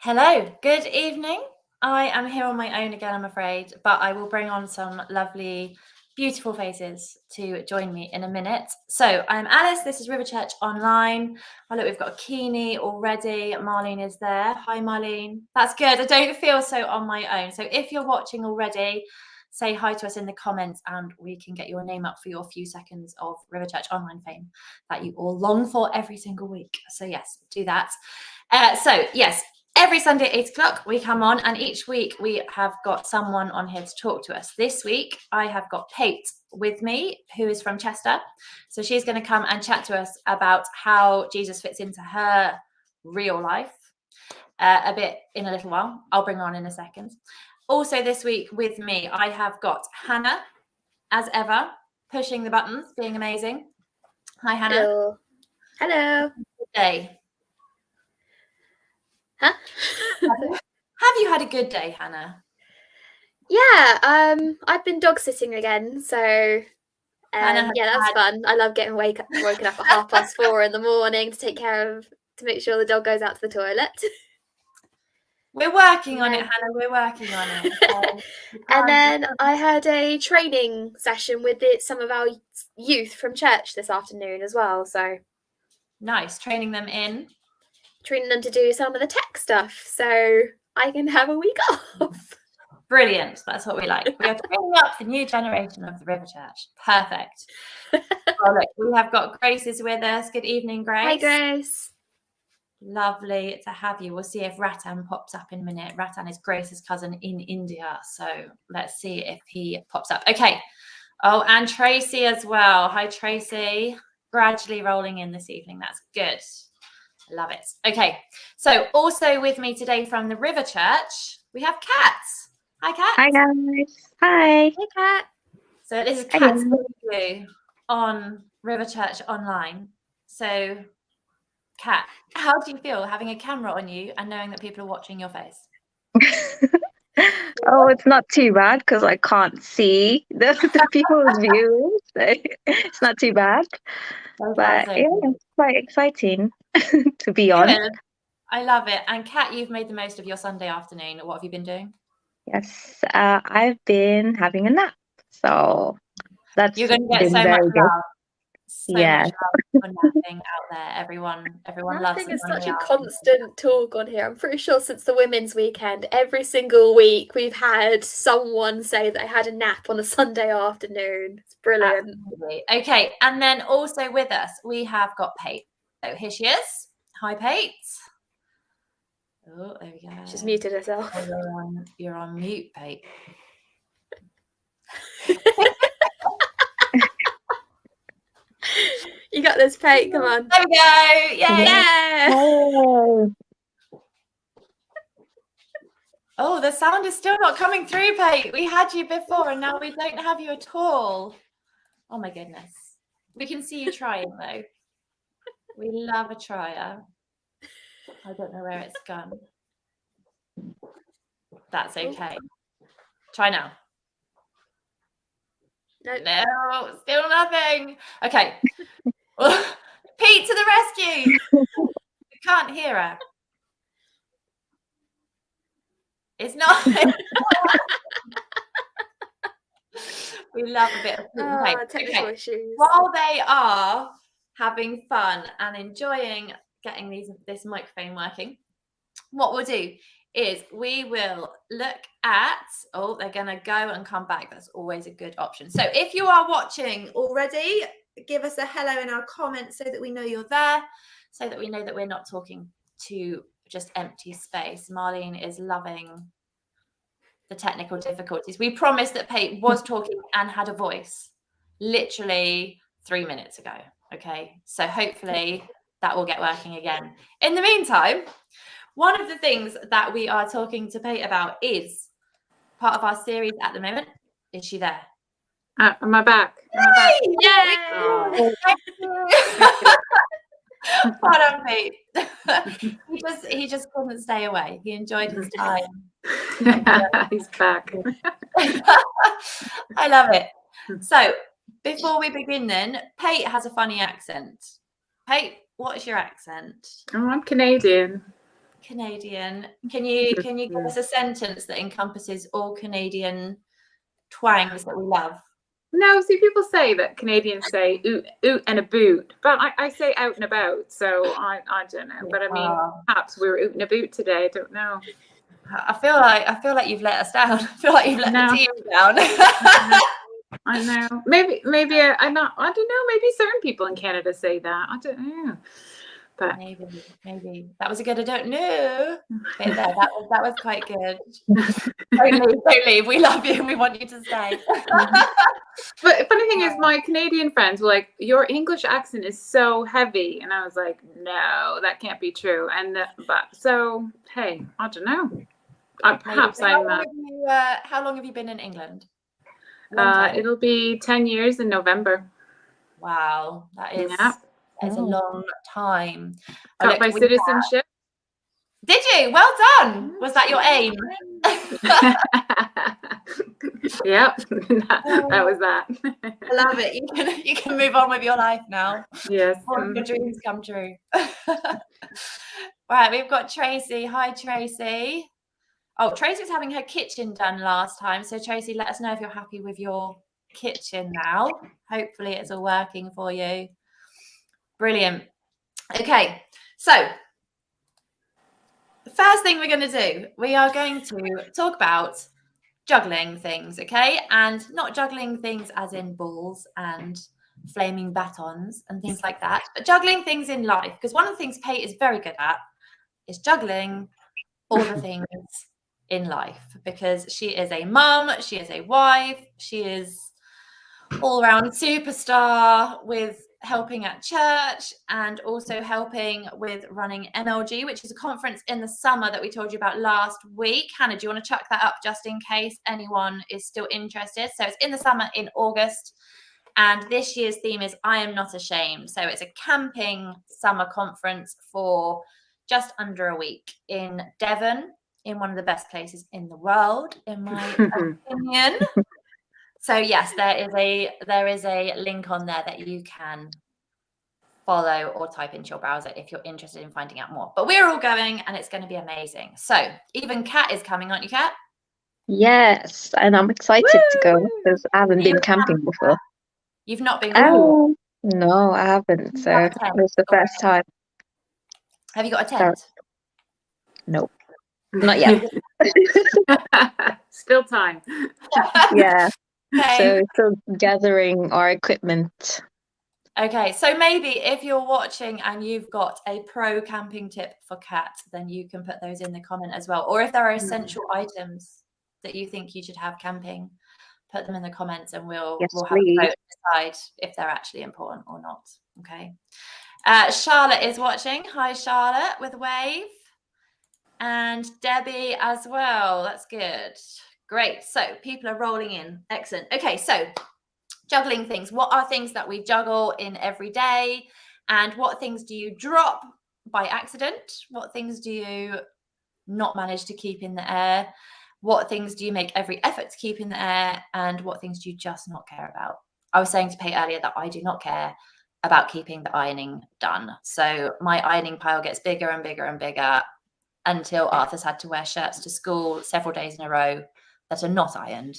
Hello, good evening. I am here on my own again, I'm afraid, but I will bring on some lovely, beautiful faces to join me in a minute. So I'm Alice, this is River Church Online. Oh, look, we've got a Keeney already. Marlene is there. Hi, Marlene. That's good. I don't feel so on my own. So if you're watching already, say hi to us in the comments and we can get your name up for your few seconds of River Church Online fame that you all long for every single week. So yes, do that. Yes, every Sunday at 8 o'clock we come on, and each week we have got someone on here to talk to us. This week I have got Pate with me, who is from Chester. So she's going to come and chat to us about how Jesus fits into her real life a bit in a little while. I'll bring her on in a second. Also this week with me, I have got Hannah, as ever, pushing the buttons, being amazing. Hi, Hannah. Hello. Hello. Good day. Huh? Have you had a good day, Hannah? Yeah, I've been dog sitting again, so Hannah yeah, that's fun. I love getting woken up at 4:30 in the morning to make sure the dog goes out to the toilet. We're working on it, Hannah. We're working on it. And then I had a training session with some of our youth from church this afternoon as well. So nice, training them to do some of the tech stuff, so I can have a week off. Brilliant. That's what we like. We are training up the new generation of the River Church. Perfect. Oh, look, we have got Grace is with us. Good evening, Grace. Hi, Grace. Lovely to have you. We'll see if Ratan pops up in a minute. Ratan is Grace's cousin in India. So let's see if he pops up. Okay. Oh, and Tracy as well. Hi, Tracy. Gradually rolling in this evening. That's good. Love it. Okay. So also with me today from the River Church, we have Kat. Hi, Kat. Hi, guys. Hi. Hey, Kat. So this is Kat's review on River Church Online. So, Kat, how do you feel having a camera on you and knowing that people are watching your face? Oh, it's not too bad because I can't see the people's views. So it's not too bad. But yeah, it's quite exciting to be on. I love it. And Kat, you've made the most of your Sunday afternoon. What have you been doing? Yes, I've been having a nap. So that's You're going to get so much love. So much love for napping out there. Everyone loves it. Napping is such a constant talk on here. I'm pretty sure since the women's weekend, every single week we've had someone say that they had a nap on a Sunday afternoon. It's brilliant. Absolutely. Okay, and then also with us we have got Pate. So here she is. Hi, Pate. Oh, there we go. She's muted herself. Oh, you're on mute, Pate. You got this, Pate. Come on. There we go. Yay. Yeah. Oh, the sound is still not coming through, Pate. We had you before and now we don't have you at all. Oh my goodness. We can see you trying though. We love a trier. I don't know where it's gone. That's okay. Try now. No, still nothing. Okay. Pete to the rescue. We can't hear her. It's not. We love a bit of technical issues. While they are having fun and enjoying getting this microphone working, what we'll do is we will look at, they're going to go and come back. That's always a good option. So if you are watching already, give us a hello in our comments so that we know you're there, so that we know that we're not talking to just empty space. Marlene is loving the technical difficulties. We promised that Pate was talking and had a voice literally 3 minutes ago. Okay, so hopefully that will get working again. In the meantime, one of the things that we are talking to Pate about is part of our series at the moment. Is she there? Am I back? Yay! Well done, Pete. he just couldn't stay away. He enjoyed his time. He's back. I love it. So before we begin then, Pate has a funny accent. Pate, what is your accent? Oh, I'm Canadian. Canadian. Can you give us a sentence that encompasses all Canadian twangs that we love? No, see, people say that Canadians say oot and a boot, but I say out and about, so I don't know. But I mean, perhaps we were oot and a boot today. I don't know. I feel like you've let us down. I feel like you've let the team down. I know. Maybe I'm not. I don't know. Maybe certain people in Canada say that. I don't know. But maybe that was a good. I don't know. But that was quite good. Don't leave. We love you and we want you to stay. But funny thing is, my Canadian friends were like, "Your English accent is so heavy," and I was like, "No, that can't be true." And but so hey, I don't know. Perhaps how long have you been in England? It'll be 10 years in November. Wow, that is a long time. Got my citizenship. Did you? Well done. Was that your aim? Yep, that was that. I love it. You can move on with your life now. Yes. All your dreams come true. Right, we've got Tracy. Hi, Tracy. Oh, Tracy's having her kitchen done last time. So Tracy, let us know if you're happy with your kitchen now. Hopefully it's all working for you. Brilliant. Okay, so the first thing we're going to do, we are going to talk about juggling things, okay? And not juggling things as in balls and flaming batons and things like that, but juggling things in life. Because one of the things Kate is very good at is juggling all the things in life, because she is a mum, she is a wife, she is all-round superstar with helping at church and also helping with running MLG, which is a conference in the summer that we told you about last week. Hannah, do you want to chuck that up just in case anyone is still interested? So it's in the summer in August, and this year's theme is I Am Not Ashamed. So it's a camping summer conference for just under a week in Devon, in one of the best places in the world, in my opinion. So yes, there is a link on there that you can follow or type into your browser if you're interested in finding out more. But we're all going and it's going to be amazing. So even Kat is coming, aren't you, Kat? Yes, and I'm excited to go because I haven't been camping before. You've not been? Oh, no, I haven't. So it's the first time. Have you got a tent? Nope, not yet. Still time. Yeah. Okay. So still gathering our equipment. Okay, so maybe if you're watching and you've got a pro camping tip for Kat, then you can put those in the comment as well. Or if there are essential items that you think you should have camping, put them in the comments and we'll have a vote to decide if they're actually important or not. Okay. Charlotte is watching. Hi, Charlotte with a wave. And Debbie as well. That's good. Great. So people are rolling in. Excellent. Okay, so juggling things. What are things that we juggle in every day? And what things do you drop by accident? What things do you not manage to keep in the air? What things do you make every effort to keep in the air? And what things do you just not care about? I was saying to Pate earlier that I do not care about keeping the ironing done. So my ironing pile gets bigger and bigger and bigger until Arthur's had to wear shirts to school several days in a row that are not ironed.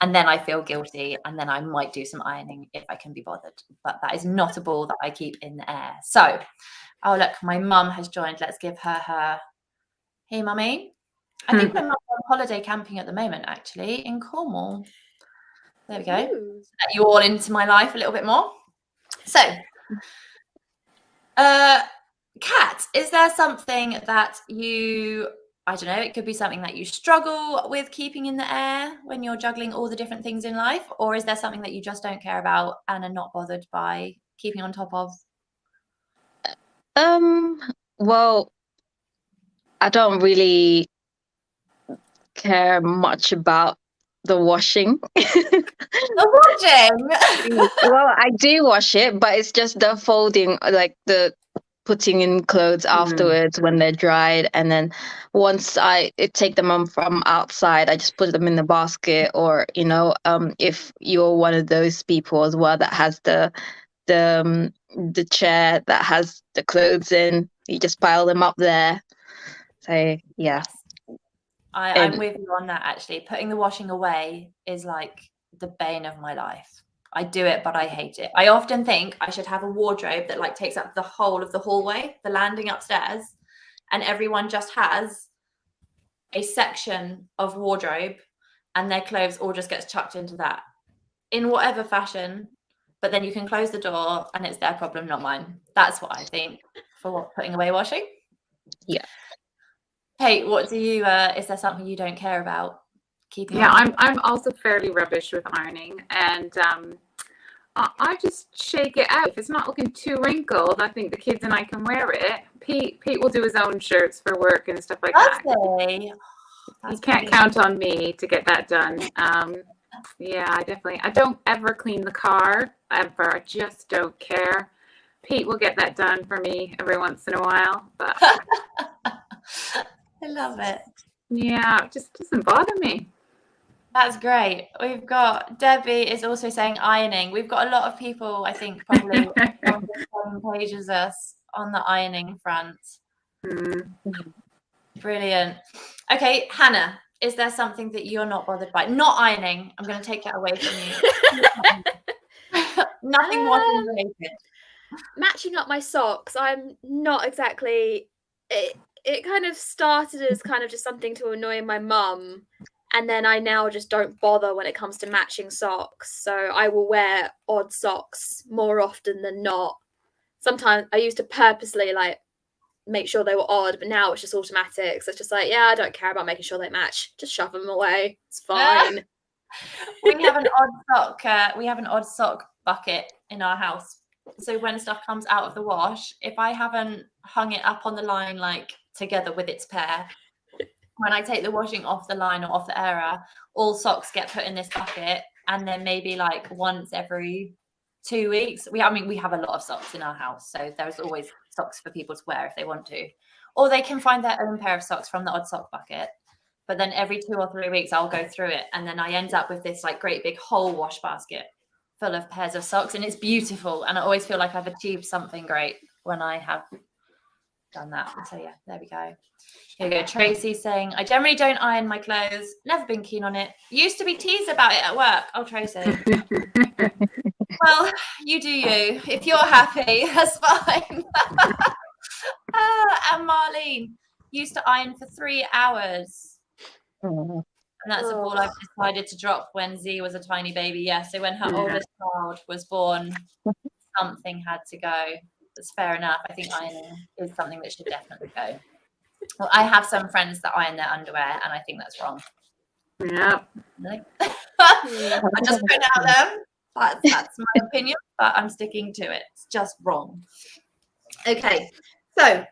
And then I feel guilty, and then I might do some ironing if I can be bothered. But that is not a ball that I keep in the air. So, oh, look, my mum has joined. Let's give her Hey, mummy. I think my mum's on holiday camping at the moment, actually, in Cornwall. There we go. Let you all into my life a little bit more. So, Kat, is there something that you, I don't know, it could be something that you struggle with keeping in the air when you're juggling all the different things in life? Or is there something that you just don't care about and are not bothered by keeping on top of? Well, I don't really care much about the washing. The washing? Well, I do wash it, but it's just the folding, like the putting in clothes afterwards when they're dried, and then once I take them on from outside, I just put them in the basket. Or if you're one of those people as well that has the chair that has the clothes in, you just pile them up there. So yeah. Yes. I'm with you on that, actually. Putting the washing away is like the bane of my life. I do it, but I hate it. I often think I should have a wardrobe that like takes up the whole of the hallway, the landing upstairs, and everyone just has a section of wardrobe and their clothes all just gets chucked into that in whatever fashion. But then you can close the door and it's their problem, not mine. That's what I think for putting away washing. Yeah. Hey, what do you is there something you don't care about keeping? Yeah, I'm also fairly rubbish with ironing, and I just shake it out. If it's not looking too wrinkled, I think the kids and I can wear it. Pete will do his own shirts for work and stuff like that. You can't count on me to get that done. Yeah, I don't ever clean the car ever. I just don't care. Pete will get that done for me every once in a while, but I love it. yeah, it just doesn't bother me. That's great. We've got Debbie is also saying ironing. We've got a lot of people, I think, probably on the same page as us on the ironing front. Brilliant. Okay, Hannah, is there something that you're not bothered by? Not ironing. I'm going to take it away from you. Nothing washing related. Matching up my socks. I'm not exactly. It kind of started as kind of just something to annoy my mum. And then I now just don't bother when it comes to matching socks. So I will wear odd socks more often than not. Sometimes I used to purposely like make sure they were odd, but now it's just automatic. So it's just like, yeah, I don't care about making sure they match. Just shove them away. It's fine. We have an odd sock bucket in our house. So when stuff comes out of the wash, if I haven't hung it up on the line like together with its pair, when I take the washing off the line or off the airer, all socks get put in this bucket, and then maybe like once every 2 weeks. We have a lot of socks in our house, so there's always socks for people to wear if they want to, or they can find their own pair of socks from the odd sock bucket. But then every 2 or 3 weeks I'll go through it, and then I end up with this like great big whole wash basket full of pairs of socks, and it's beautiful, and I always feel like I've achieved something great when I have done that. So yeah, there we go. Here we go. Tracy saying, I generally don't iron my clothes. Never been keen on it. Used to be teased about it at work. Oh, Tracy. Well, you do you. If you're happy, that's fine. And Marlene used to iron for 3 hours. And that's a ball I've decided to drop when Z was a tiny baby. Yeah, so when her oldest child was born, something had to go. That's fair enough. I think ironing is something that should definitely go. Well, I have some friends that iron their underwear, and I think that's wrong. Yeah. I'm just putting it out there. That's my opinion, but I'm sticking to it. It's just wrong. Okay, so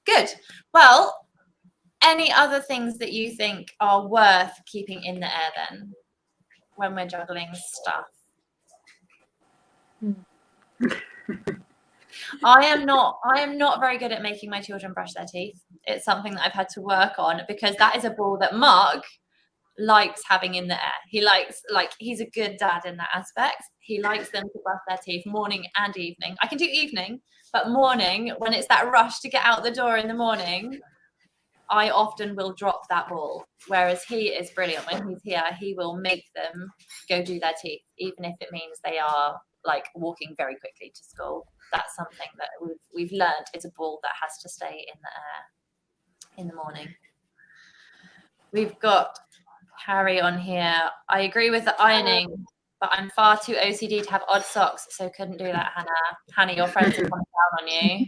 good. Well, any other things that you think are worth keeping in the air then when we're juggling stuff? I am not very good at making my children brush their teeth. It's something that I've had to work on, because that is a ball that Mark likes having in the air. He likes, like, he's a good dad in that aspect. He likes them to brush their teeth morning and evening. I can do evening, but morning, when it's that rush to get out the door in the morning, I often will drop that ball. Whereas he is brilliant. When he's here, he will make them go do their teeth, even if it means they are like walking very quickly to school. That's something that we've learned is a ball that has to stay in the air in the morning. We've got Harry on here. I agree with the ironing, but I'm far too OCD to have odd socks, so couldn't do that, Hannah. Hannah, your friends are coming down on you.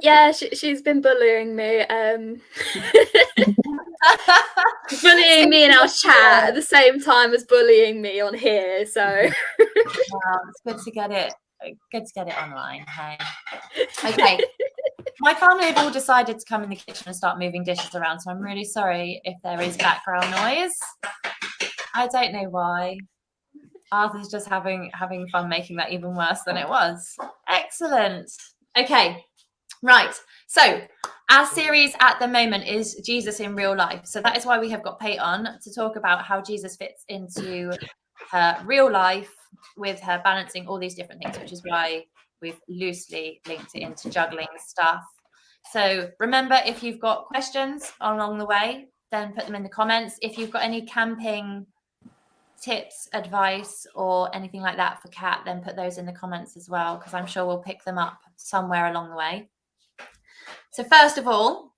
Yeah, she's been bullying me. Bullying me in our chat at the same time as bullying me on here. So well, it's good to get it online. Hey, okay. My family have all decided to come in the kitchen and start moving dishes around, so I'm really sorry if there is background noise. I don't know why. Arthur's just having fun making that even worse than it was. Excellent. Okay, right. So our series at the moment is Jesus in real life. So that is why we have got Pate on to talk about how Jesus fits into her real life with her balancing all these different things, which is why we've loosely linked it into juggling stuff. So remember, if you've got questions along the way, then put them in the comments. If you've got any camping tips, advice, or anything like that for Kat, then put those in the comments as well, because I'm sure we'll pick them up somewhere along the way. So first of all,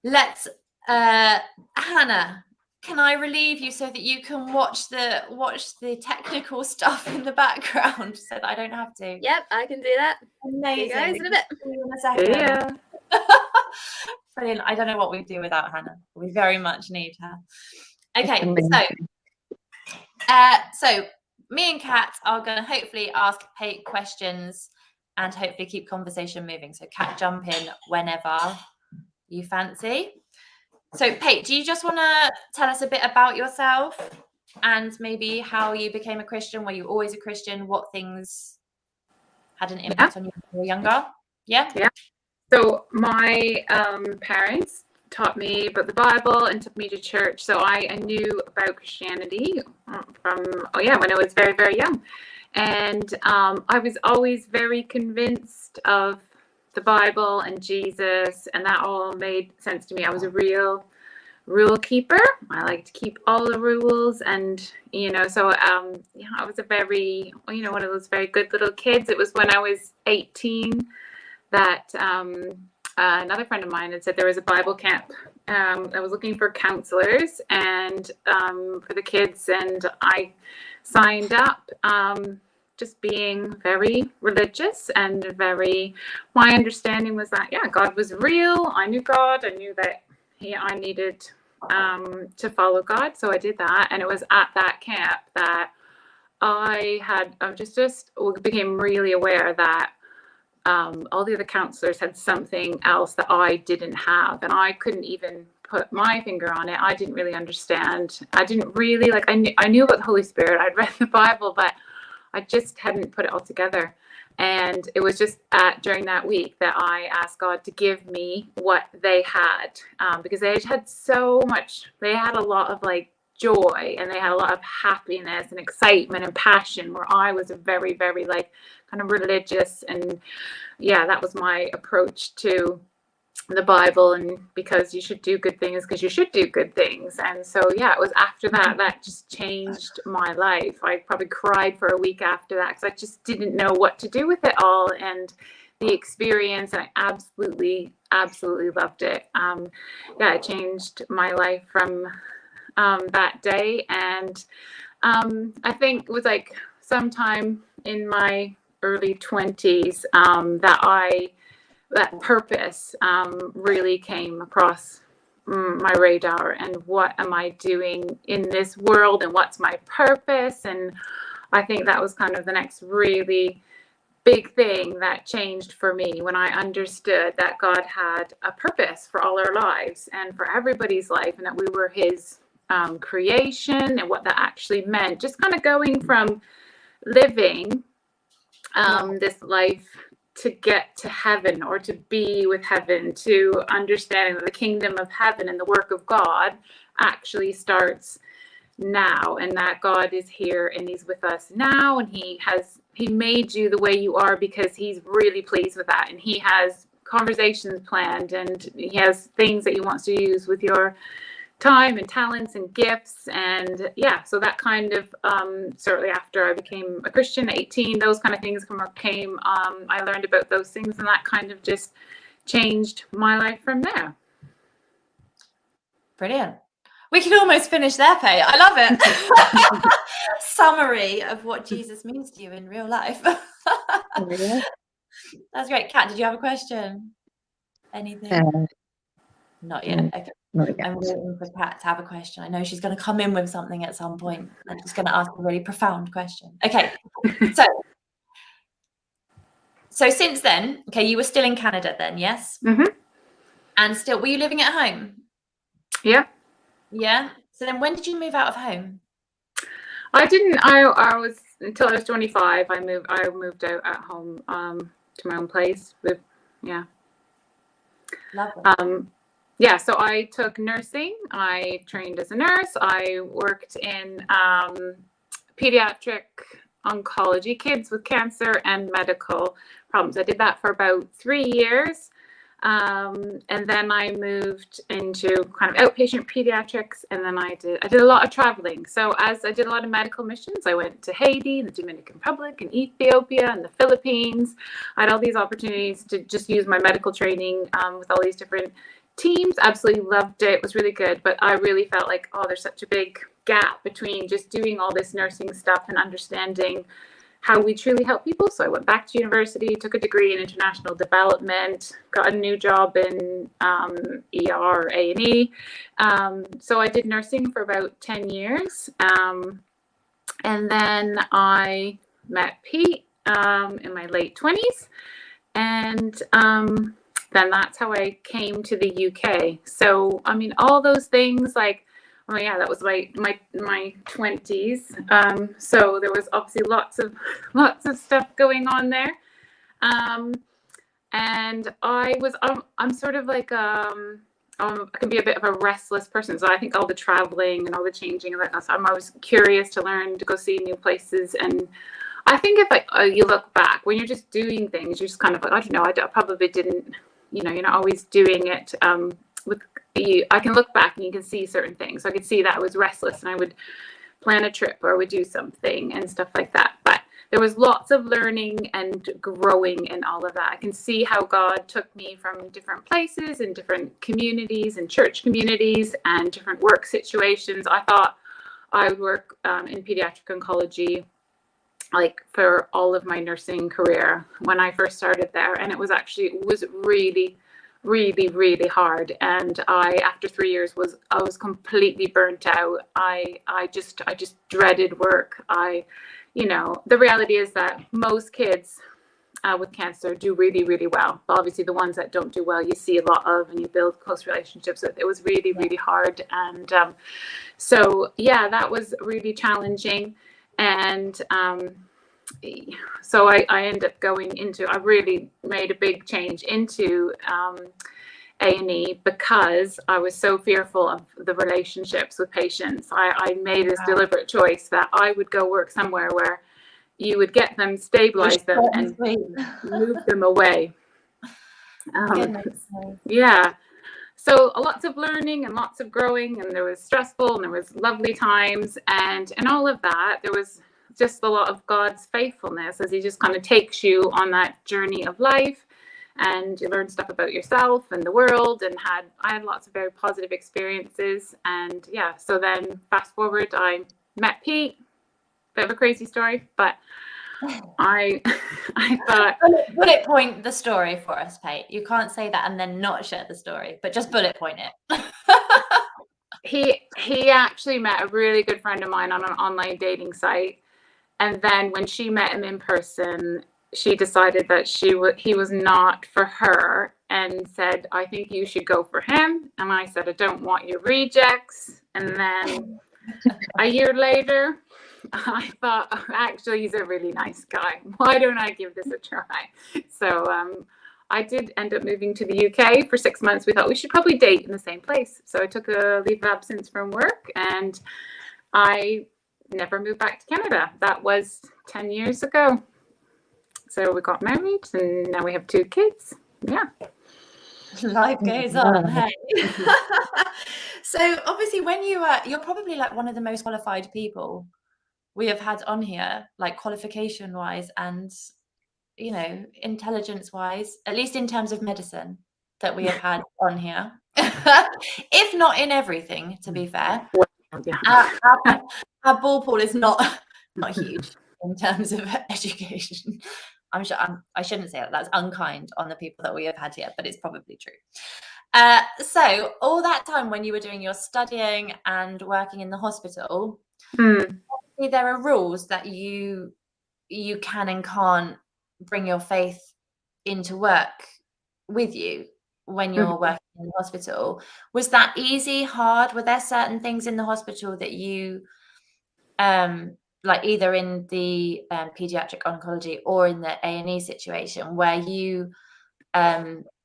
let's Hannah, can I relieve you so that you can watch the technical stuff in the background so that I don't have to? Yep, I can do that. Amazing. See you guys in a bit. See you in a second. Yeah. Brilliant. I don't know what we'd do without Hannah. We very much need her. Okay, so me and Kat are going to hopefully ask Pate questions and hopefully keep conversation moving. So Kat, jump in whenever you fancy. So Pate, do you just want to tell us a bit about yourself and maybe how you became a Christian? Were you always a Christian? What things had an impact on you when you were younger? Yeah? Yeah. So my parents taught me about the Bible and took me to church. So I knew about Christianity from, when I was very, very young. And I was always very convinced of the Bible and Jesus, and that all made sense to me. I was a real rule keeper. I like to keep all the rules, and so I was a very one of those very good little kids. It was when I was 18 that another friend of mine had said there was a Bible camp that was looking for counselors and for the kids, and I signed up. Just being very religious and my understanding was that, God was real. I knew God. I knew that I needed to follow God. So I did that. And it was at that camp that I had became really aware that all the other counselors had something else that I didn't have. And I couldn't even put my finger on it. I didn't really understand. I didn't really I knew about the Holy Spirit. I'd read the Bible, but I just hadn't put it all together. And it was just during that week that I asked God to give me what they had, because they had so much. They had a lot of joy, and they had a lot of happiness and excitement and passion, where I was a very, very kind of religious. And that was my approach to the Bible, and because you should do good things because you should do good things. And so it was after that just changed my life. I probably cried for a week after that because I just didn't know what to do with it all, and the experience, and I absolutely loved it. It changed my life from that day. And I think it was sometime in my early 20s that purpose really came across my radar, and what am I doing in this world, and what's my purpose. And I think that was kind of the next really big thing that changed for me, when I understood that God had a purpose for all our lives and for everybody's life, and that we were his creation, and what that actually meant. Just kind of going from living this life to get to heaven, or to be with heaven, to understanding that the kingdom of heaven and the work of God actually starts now, and that God is here and he's with us now, and he made you the way you are because he's really pleased with that, and he has conversations planned, and he has things that he wants to use with your time and talents and gifts. And so that kind of certainly after I became a Christian at 18, those kind of things came. I learned about those things, and that kind of just changed my life from there. Brilliant. We can almost finish there, Pate. I love it. Summary of what Jesus means to you in real life. That's great. Kat, did you have a question? Anything? Not yet. Okay. I'm waiting for Pat to have a question. I know she's going to come in with something at some point, and she's going to ask a really profound question. Okay. So since then, you were still in Canada then, yes? Mm-hmm. And still, were you living at home? Yeah. Yeah. So then when did you move out of home? I didn't. I was, until I was 25, I moved out at home to my own place with, Lovely. So I took nursing. I trained as a nurse. I worked in pediatric oncology, kids with cancer and medical problems. I did that for about 3 years. And then I moved into kind of outpatient pediatrics, and then I did a lot of traveling. So as I did a lot of medical missions, I went to Haiti, the Dominican Republic, and Ethiopia, and the Philippines. I had all these opportunities to just use my medical training with all these different teams. Absolutely loved it. It was really good. But I really felt like, oh, there's such a big gap between just doing all this nursing stuff and understanding how we truly help people. So I went back to university, took a degree in international development, got a new job in ER, A&E. So I did nursing for about 10 years. And then I met Pete in my late 20s. And then that's how I came to the UK. So, I mean, all those things, like, oh yeah, that was my 20s. So there was obviously lots of stuff going on there. And I'm sort of like I can be a bit of a restless person. So I think all the traveling and all the changing and that, I'm always curious to learn, to go see new places. And I think if you look back, when you're just doing things, you're just kind of like, I don't know, I probably didn't, you're not always doing it with you. I can look back and you can see certain things. So I could see that I was restless and I would plan a trip or I would do something and stuff like that. But there was lots of learning and growing in all of that. I can see how God took me from different places and different communities and church communities and different work situations. I thought I would work in pediatric oncology like for all of my nursing career when I first started there. And it was really, really, really hard. And after 3 years I was completely burnt out. I just dreaded work. The reality is that most kids with cancer do really, really well. But obviously the ones that don't do well, you see a lot of, and you build close relationships with. It was really, really hard. And so, yeah, that was really challenging. And so I ended up I really made a big change into A&E because I was so fearful of the relationships with patients. I made this deliberate choice that I would go work somewhere where you would get them, stabilize them, and move them away. Yeah. So lots of learning and lots of growing, and there was stressful and there was lovely times, and all of that. There was just a lot of God's faithfulness as he just kind of takes you on that journey of life, and you learn stuff about yourself and the world. And I had lots of very positive experiences. And yeah, so then fast forward, I met Pete. Bit of a crazy story, but I thought, bullet point the story for us, Pete. You can't say that and then not share the story, but just bullet point it. He actually met a really good friend of mine on an online dating site, and then when she met him in person, she decided that he was not for her, and said, I think you should go for him. And I said, I don't want your rejects. And then a year later, I thought, oh, actually, he's a really nice guy. Why don't I give this a try? So I did end up moving to the UK for 6 months. We thought we should probably date in the same place. So I took a leave of absence from work, and I never moved back to Canada. That was 10 years ago. So we got married, and now we have 2 kids. Yeah. Life goes on. Hey. So obviously when you're probably like one of the most qualified people we have had on here, like qualification wise and intelligence wise, at least in terms of medicine, that we have had on here. If not in everything, to be fair. Yeah. Our ball pool is not huge in terms of education. I'm sure I shouldn't say that. That's unkind on the people that we have had here, but it's probably true. So all that time when you were doing your studying and working in the hospital, there are rules that you can and can't bring your faith into work with you when you're working in the hospital. Was that easy, hard? Were there certain things in the hospital that you like either in the pediatric oncology or in the A&E situation where you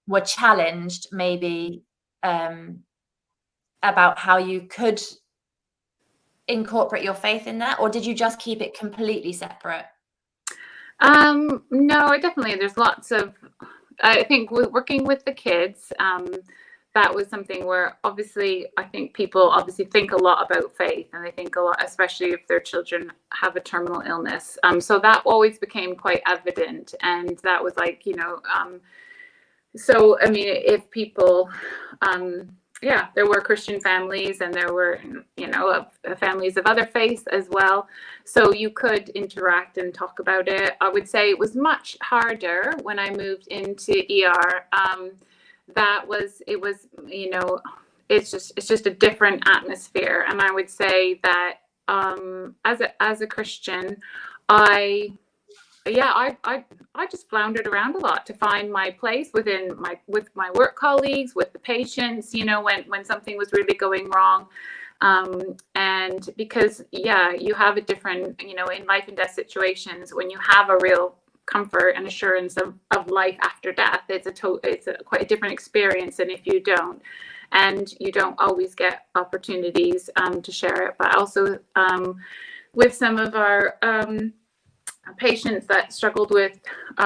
were challenged maybe about how you could incorporate your faith in that, or did you just keep it completely separate? No, definitely. There's lots of I think working with the kids, that was something where obviously I think people obviously think a lot about faith, and they think a lot, especially if their children have a terminal illness. So that always became quite evident, and that was like, so I mean, if people, yeah, there were Christian families, and there were, families of other faiths as well. So you could interact and talk about it. I would say it was much harder when I moved into ER. It's just a different atmosphere. And I would say that as a Christian, I just floundered around a lot to find my place with my work colleagues, with the patients, when something was really going wrong. And because, you have a different, in life and death situations, when you have a real comfort and assurance of life after death, it's quite a different experience than if you don't. And you don't always get opportunities to share it. But also with some of our patients that struggled with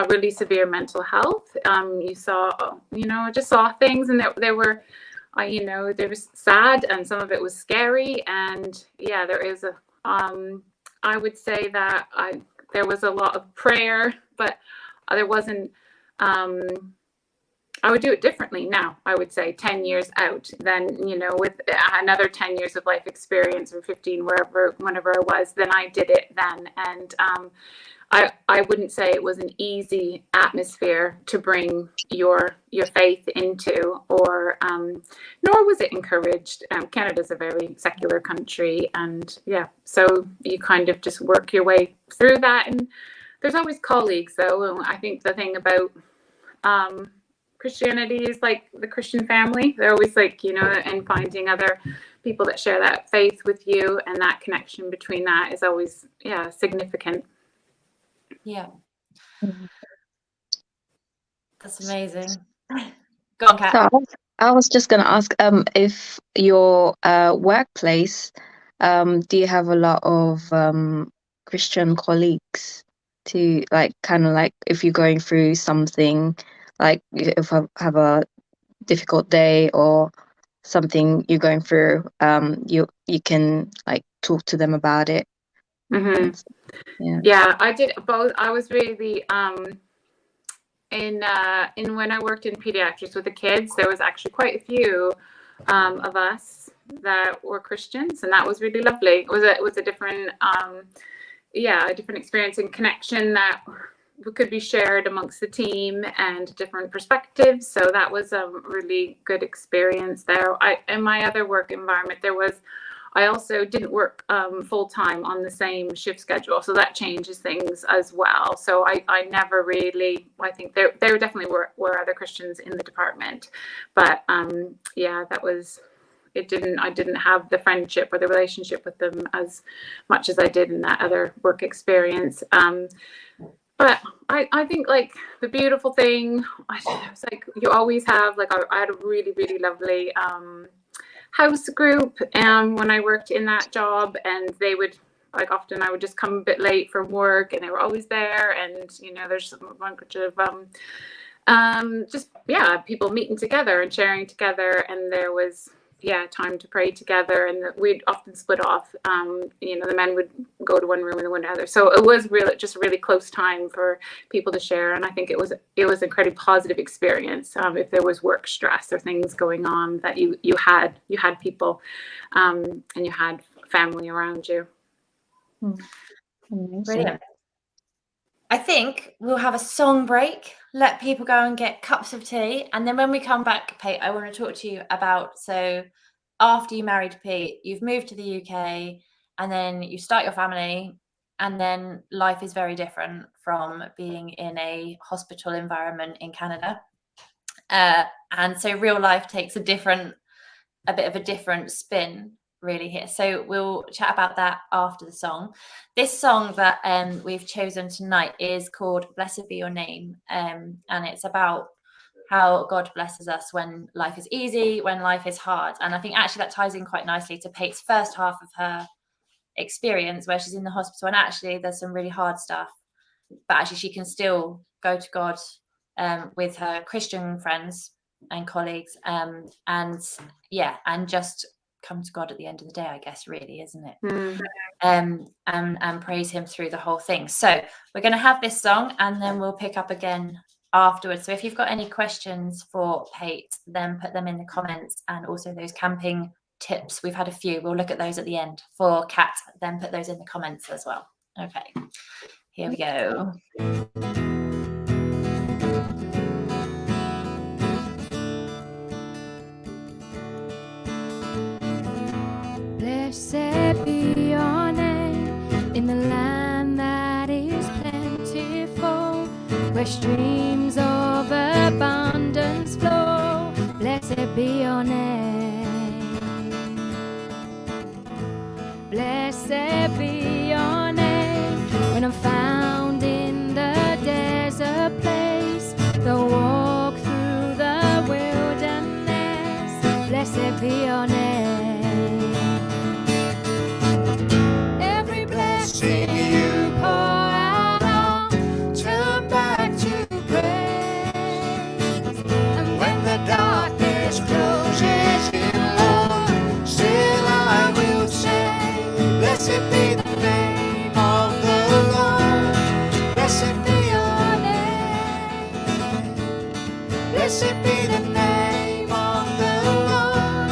really severe mental health, I just saw things, and there was sad, and some of it was scary. And there is I would say that there was a lot of prayer, but there wasn't, I would do it differently now. I would say 10 years out than, with another 10 years of life experience, or 15, whenever I was, then I did it then. And I wouldn't say it was an easy atmosphere to bring your faith into, or nor was it encouraged. Canada's a very secular country, and so you kind of just work your way through that. And there's always colleagues, though. I think the thing about Christianity is like the Christian family. They're always like, and finding other people that share that faith with you, and that connection between that is always, significant. Yeah. That's amazing. Go on, Kat. So I was just gonna ask, if your workplace, do you have a lot of Christian colleagues to kind of if you're going through something, like if I have a difficult day or something you're going through, you can talk to them about it. Mm-hmm. Yeah, I did both. I was really in when I worked in pediatrics with the kids, there was actually quite a few of us that were Christians, and that was really lovely. It was a different a different experience and connection that could be shared amongst the team, and different perspectives. So that was a really good experience there. In my other work environment, I also didn't work full time on the same shift schedule, so that changes things as well. So I never really, I think there definitely were other Christians in the department, but that was, I didn't have the friendship or the relationship with them as much as I did in that other work experience. But I think the beautiful thing, it's you always have, I had a really, really lovely house group when I worked in that job, and they would, often I would just come a bit late from work, and they were always there. And there's a bunch of people meeting together and sharing together, and there was time to pray together, and we'd often split off. The men would go to one room and the women to other. So it was just a really close time for people to share, and I think it was an incredibly positive experience. If there was work stress or things going on, that you had people, and you had family around you. Brilliant. I think we'll have a song break, let people go and get cups of tea, and then when we come back, Pete, I want to talk to you about, so after you married Pete, you've moved to the UK, and then you start your family, and then life is very different from being in a hospital environment in Canada. And so real life takes a bit of a different spin really here. So we'll chat about that after the song. This song that we've chosen tonight is called Blessed Be Your Name, and it's about how God blesses us when life is easy, when life is hard. And I think actually that ties in quite nicely to Pate's first half of her experience, where she's in the hospital, and actually there's some really hard stuff, but actually she can still go to God with her Christian friends and colleagues, and just come to God at the end of the day, I guess, really, isn't it? And praise him through the whole thing. So we're going to have this song and then we'll pick up again afterwards. So if you've got any questions for Pate, then put them in the comments, and also those camping tips, we've had a few, we'll look at those at the end. For Kat, then put those in the comments as well. Okay, here we go. Blessed be your name in the land that is plentiful, where streams of abundance flow. Blessed be your name. Blessed be your name when I'm found in the desert place, the walk through the wilderness. Blessed be your name. You pour out, I'll turn back to praise. And when the darkness closes in, Lord, still I will say, blessed be the name of the Lord. Blessed be your name. Blessed be the name of the Lord.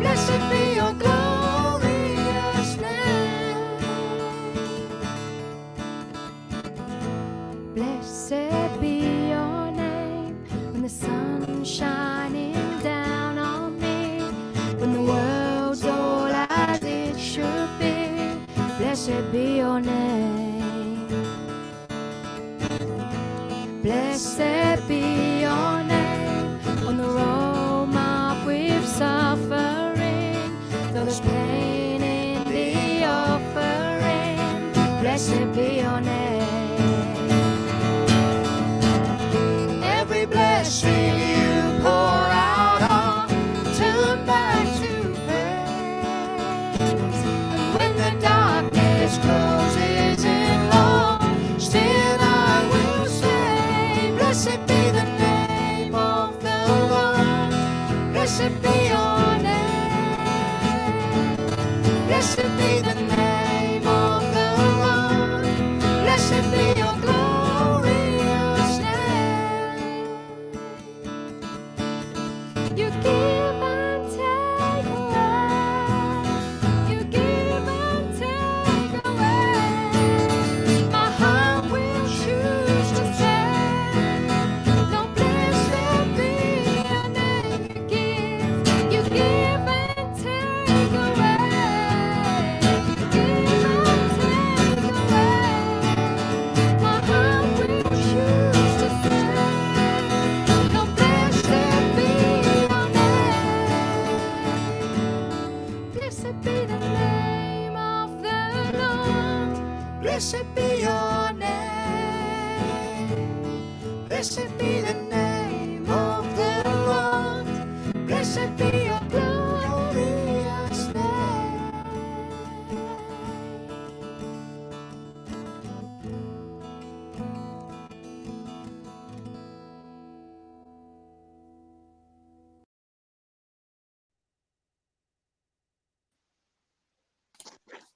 Blessed be your glorious name. Blessed be your name when the sun's shining down on me, when the world's all as it should be. Blessed be your name. Blessed be your name on the road marked with suffering, though there's pain in the offering. Blessed be your name. Blessing you pour out, I'll turn back to praise. And when the darkness closes in, Lord, still I will say, blessed be the name of the Lord. Blessed be your name. Blessed be the name of the Lord. Blessed be your glorious name. You give and take away. You give and take away. My heart will choose to say, no, blessed be your name. You give and take away. You give and take away. My heart will choose to say, no, blessed be your name. Blessed be the name of the Lord. Blessed be your name. Blessed be the name of the Lord. Blessed be your glorious name.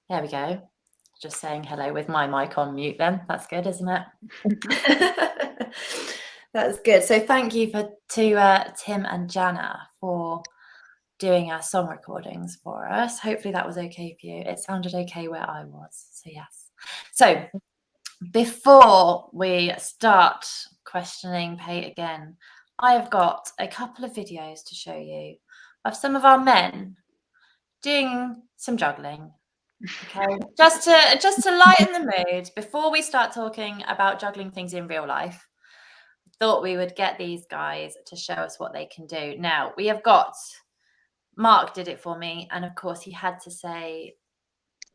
There we go. Just saying hello with my mic on mute then. That's good, isn't it? That's good. So thank you to Tim and Jana for doing our song recordings for us. Hopefully that was okay for you. It sounded okay where I was. So yes. So before we start questioning Pate again, I've got a couple of videos to show you of some of our men doing some juggling. Okay, just to lighten the mood before we start talking about juggling things in real life, thought we would get these guys to show us what they can do. Now we have got Mark did it for me, and of course he had to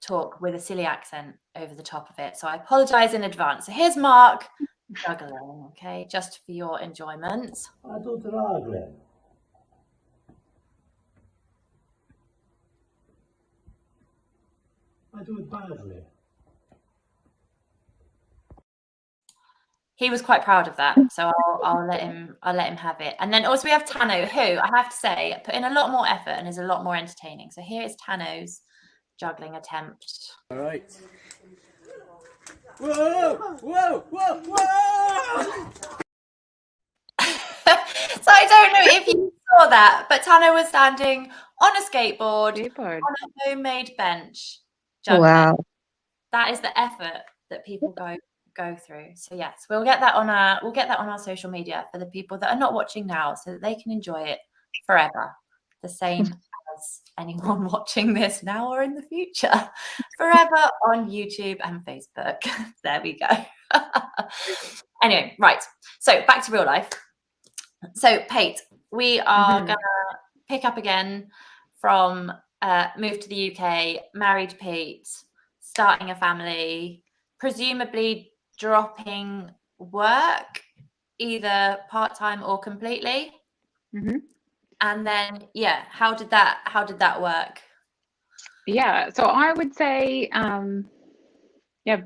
talk with a silly accent over the top of it, so I apologize in advance. So here's Mark juggling, okay, just for your enjoyment. I do juggling. I do it badly. he was quite proud of that, so I'll let him have it. And then also we have Tano, who I have to say put in a lot more effort and is a lot more entertaining. So here is Tano's juggling attempt. All right. Whoa! Whoa! Whoa! Whoa! So I don't know if you saw that, but Tano was standing on a skateboard on a homemade bench juggling. Wow. That is the effort that people go through. So yes, we'll get that on our social media for the people that are not watching now, so that they can enjoy it forever. The same as anyone watching this now or in the future, forever on YouTube and Facebook. There we go. Anyway, right. So back to real life. So Pate, we are gonna pick up again from move to the UK, married Pete, starting a family, presumably dropping work, either part-time or completely. And then, yeah, how did that work? Yeah, so I would say, yeah,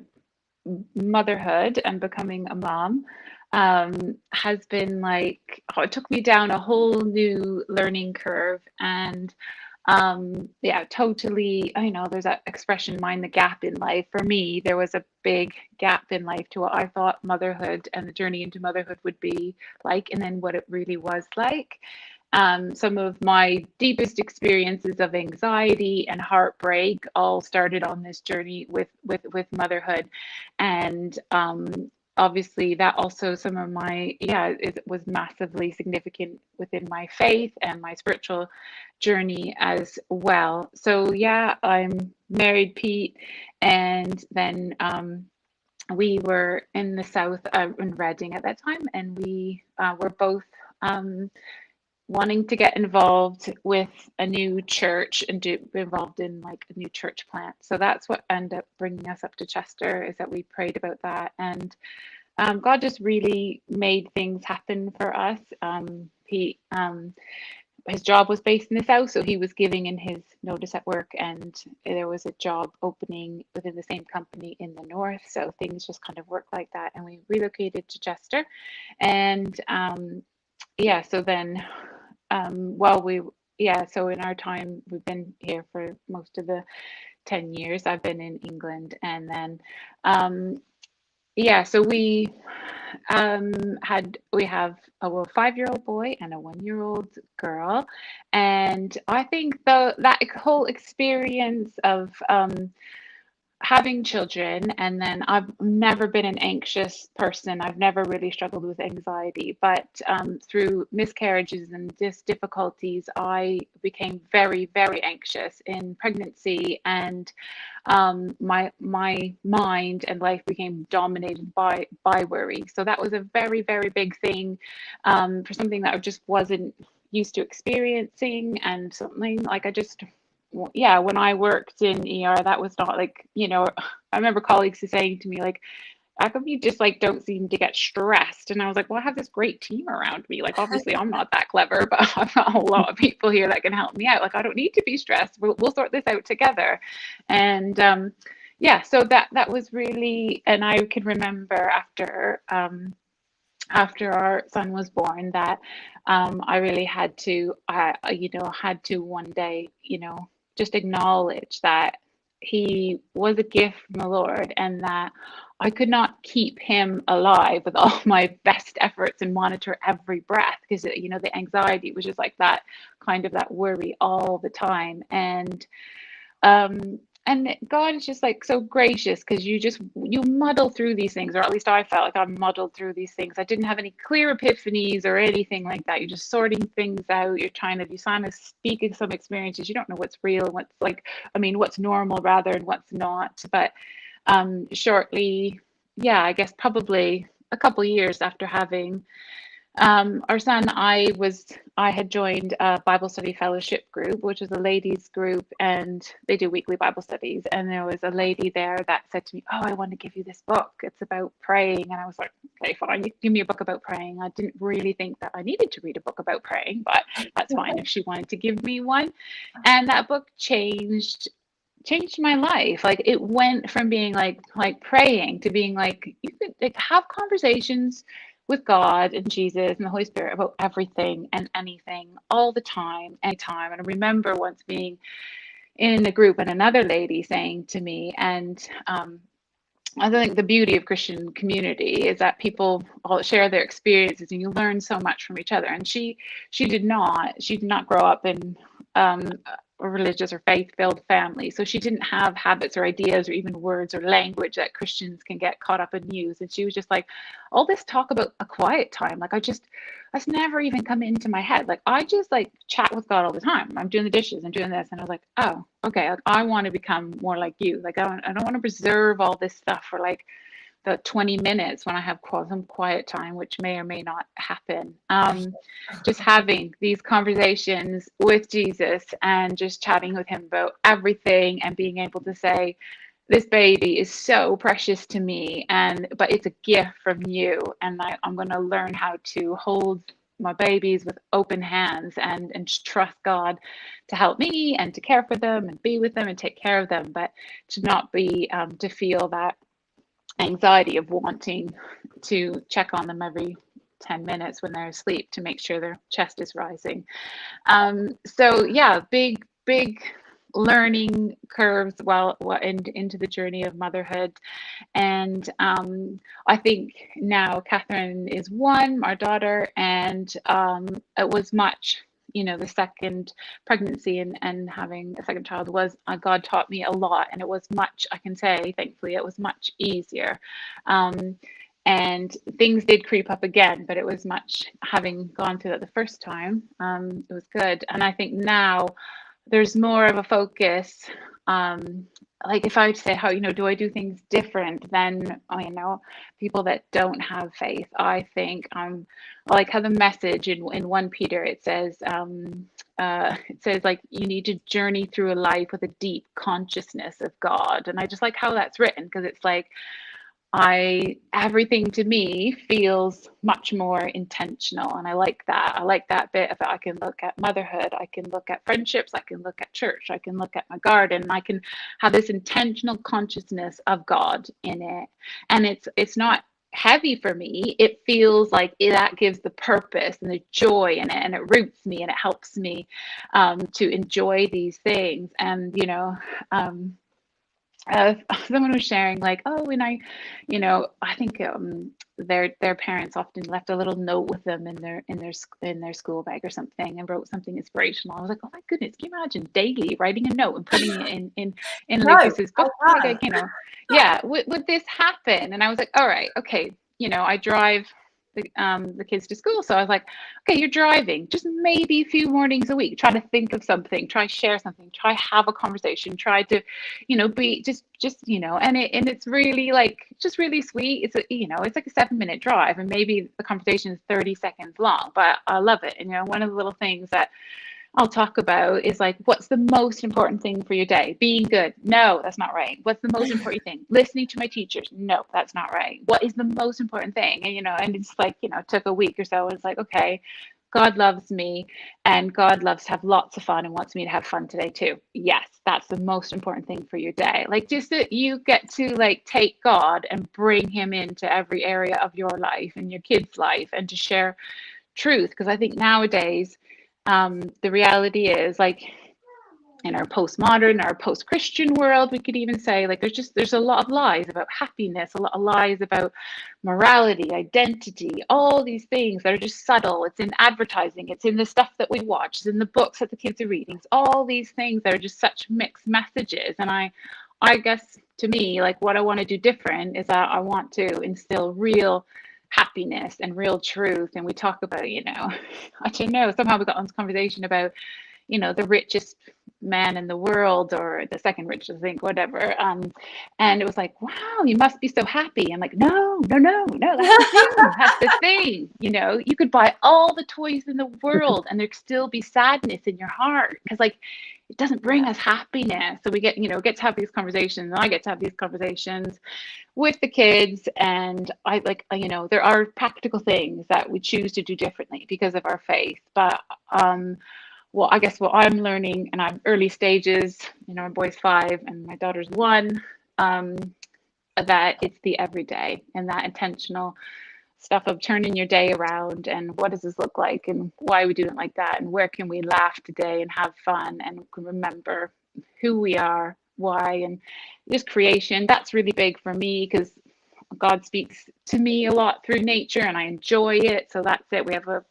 motherhood and becoming a mom has been like, it took me down a whole new learning curve. And yeah, totally, I know there's that expression, mind the gap in life. For me, there was a big gap in life to what I thought motherhood and the journey into motherhood would be like, and then what it really was like. Some of my deepest experiences of anxiety and heartbreak all started on this journey with motherhood, and obviously that also some of my it was massively significant within my faith and my spiritual journey as well. So yeah, I'm married Pete, and then we were in the south in Reading at that time, and we were both wanting to get involved with a new church and be involved in like a new church plant. So that's what ended up bringing us up to Chester, is that we prayed about that, and God just really made things happen for us. His job was based in the south, so he was giving in his notice at work, and there was a job opening within the same company in the north, so things just kind of worked like that, and we relocated to Chester. And yeah, so then so in our time, we've been here for most of the 10 years I've been in England. And then so we have a 5-year-old boy and a 1-year-old girl. And I think that whole experience of having children, and then I've never been an anxious person. I've never really struggled with anxiety, but through miscarriages and just difficulties, I became very, very anxious in pregnancy, and my mind and life became dominated by worry. So that was a very, very big thing for something that I just wasn't used to experiencing, and something like when I worked in ER, that was not like, I remember colleagues saying to me, like, how come you just like don't seem to get stressed? And I was like, well, I have this great team around me. Like, obviously I'm not that clever, but I've got a whole lot of people here that can help me out. Like, I don't need to be stressed. We'll sort this out together. And so that was really, and I can remember after our son was born that I really had to one day, just acknowledge that he was a gift from the Lord, and that I could not keep him alive with all my best efforts and monitor every breath, because the anxiety was just like that, kind of that worry all the time. And God is just like so gracious, because you muddle through these things, or at least I felt like I muddled through these things. I didn't have any clear epiphanies or anything like that. You're just sorting things out. You're trying to speak in some experiences. You don't know what's real and what's normal rather, and what's not. But shortly, I guess probably a couple years after having our son, I had joined a Bible study fellowship group, which is a ladies group, and they do weekly Bible studies. And there was a lady there that said to me, "Oh, I want to give you this book. It's about praying." And I was like, "Okay, fine, you give me a book about praying." I didn't really think that I needed to read a book about praying, but that's fine if she wanted to give me one. And that book changed changed my life. Like it went from being like praying to being like, you could like have conversations with God and Jesus and the Holy Spirit about everything and anything all the time, anytime. And I remember once being in a group and another lady saying to me, and I think the beauty of Christian community is that people all share their experiences and you learn so much from each other. And she did not grow up in a religious or faith-filled family. So she didn't have habits or ideas or even words or language that Christians can get caught up and use. And she was just like, all this talk about a quiet time, like that's never even come into my head. Like I just like chat with God all the time. I'm doing the dishes, I'm doing this. And I was like, oh, okay, like, I want to become more like you. Like I don't want to preserve all this stuff for like the 20 minutes when I have some quiet time, which may or may not happen. Just having these conversations with Jesus and just chatting with him about everything and being able to say, this baby is so precious to me, but it's a gift from you, and I'm going to learn how to hold my babies with open hands and just trust God to help me and to care for them and be with them and take care of them, but to not be to feel that anxiety of wanting to check on them every 10 minutes when they're asleep to make sure their chest is rising. So yeah, big learning curves into the journey of motherhood. And I think now Catherine is one, our daughter, and it was much, the second pregnancy and having a second child was, God taught me a lot, and it was much, I can say, thankfully, it was much easier. And things did creep up again, but it was much, having gone through that the first time, it was good. And I think now there's more of a focus, like if I would say, how, do I do things different than, people that don't have faith? I think I'm like how the message in 1 Peter, it says like you need to journey through a life with a deep consciousness of God. And I just like how that's written, because it's like, everything to me feels much more intentional, and I like that bit of it. I can look at motherhood, I can look at friendships, I can look at church, I can look at my garden, I can have this intentional consciousness of God in it, and it's not heavy for me. It feels like that gives the purpose and the joy in it, and it roots me and it helps me to enjoy these things. And someone was sharing like, oh, when I think their parents often left a little note with them in their school bag or something, and wrote something inspirational. I was like, oh my goodness, can you imagine daily writing a note and putting it in Lucas's book? Like, yeah, would this happen? And I was like, all right, okay, I drive the kids to school. So I was like, okay, you're driving, just maybe a few mornings a week, try to think of something, try share something, try have a conversation, try to, be just, and it's really like, just really sweet. It's it's like a 7-minute drive, and maybe the conversation is 30 seconds long, but I love it. And, one of the little things that I'll talk about is like, what's the most important thing for your day? Being good? No, that's not right. What's the most important thing? Listening to my teachers? No, that's not right. What is the most important thing? And, and it's like, it took a week or so. It's like, okay, God loves me, and God loves to have lots of fun and wants me to have fun today too. Yes, that's the most important thing for your day. Like, just that you get to like take God and bring him into every area of your life and your kids' life, and to share truth. Because I think nowadays, the reality is, like, in our postmodern, our post-Christian world, we could even say, like, there's a lot of lies about happiness, a lot of lies about morality, identity, all these things that are just subtle. It's in advertising, it's in the stuff that we watch, it's in the books that the kids are reading. It's all these things that are just such mixed messages. And I guess, to me, like, what I want to do different is that I want to instill real happiness and real truth. And we talk about, I don't know, somehow we got on this conversation about, the richest man in the world, or the second richest, I think, whatever. And it was like, wow, you must be so happy. I'm like, no, that's the thing. That's the thing. You could buy all the toys in the world and there'd still be sadness in your heart, because like, it doesn't bring us happiness. So we get to have these conversations, and I get to have these conversations with the kids. And I like, there are practical things that we choose to do differently because of our faith. But well, I guess what I'm learning, and I'm early stages, my boy's 5 and my daughter's 1, that it's the everyday and that intentional stuff of turning your day around, and what does this look like, and why are we doing it like that, and where can we laugh today and have fun and remember who we are, why, and just creation. That's really big for me because God speaks to me a lot through nature and I enjoy it. So that's it. We have a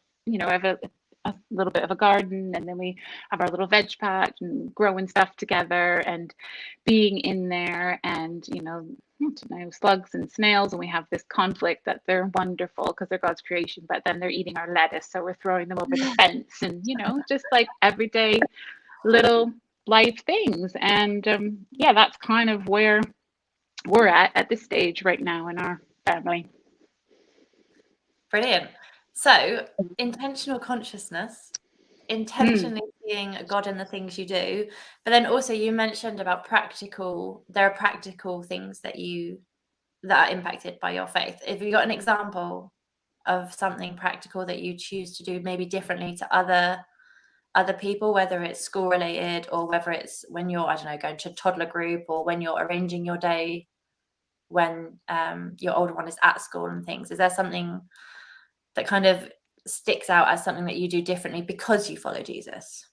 little bit of a garden, and then we have our little veg patch and growing stuff together and being in there, and slugs and snails, and we have this conflict that they're wonderful because they're God's creation, but then they're eating our lettuce, so we're throwing them over the fence, and just like everyday little life things. And that's kind of where we're at this stage right now in our family. Brilliant. So intentional consciousness, intentionally seeing God in the things you do, but then also you mentioned about there are practical things that are impacted by your faith. Have you got an example of something practical that you choose to do maybe differently to other people, whether it's school related or whether it's when you're, I don't know, going to toddler group, or when you're arranging your day when your older one is at school and things? Is there something that kind of sticks out as something that you do differently because you follow Jesus?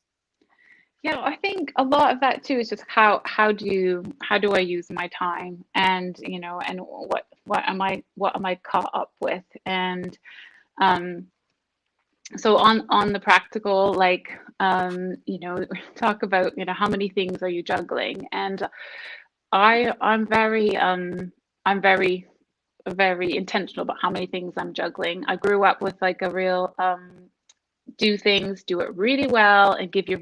Yeah, I think a lot of that too is just how do I use my time, and and what am I caught up with, and so on the practical, like talk about how many things are you juggling, and I'm very very intentional about how many things I'm juggling. I grew up with like a real do it really well, and do your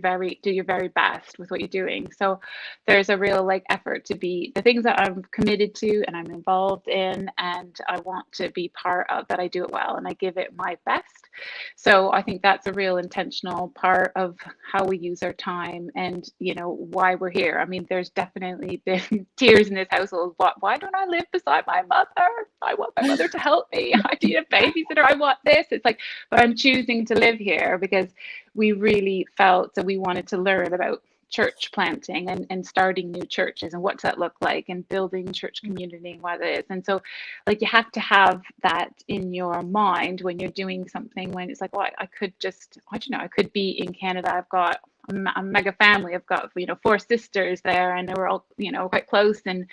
very best with what you're doing. So there's a real like effort to be the things that I'm committed to and I'm involved in and I want to be part of, that I do it well and I give it my best. So I think that's a real intentional part of how we use our time and why we're here. I mean, there's definitely been tears in this household. Why don't I live beside my mother? I want my mother to help me. I need a babysitter. I want this. It's like, but I'm choosing to live here because we really felt that we wanted to learn about church planting and starting new churches and what's that look like, and building church community and what it is. And so like you have to have that in your mind when you're doing something, when it's like, well, I could just, I don't know, I could be in Canada. I've got a mega family. I've got 4 sisters there, and we're all quite close. And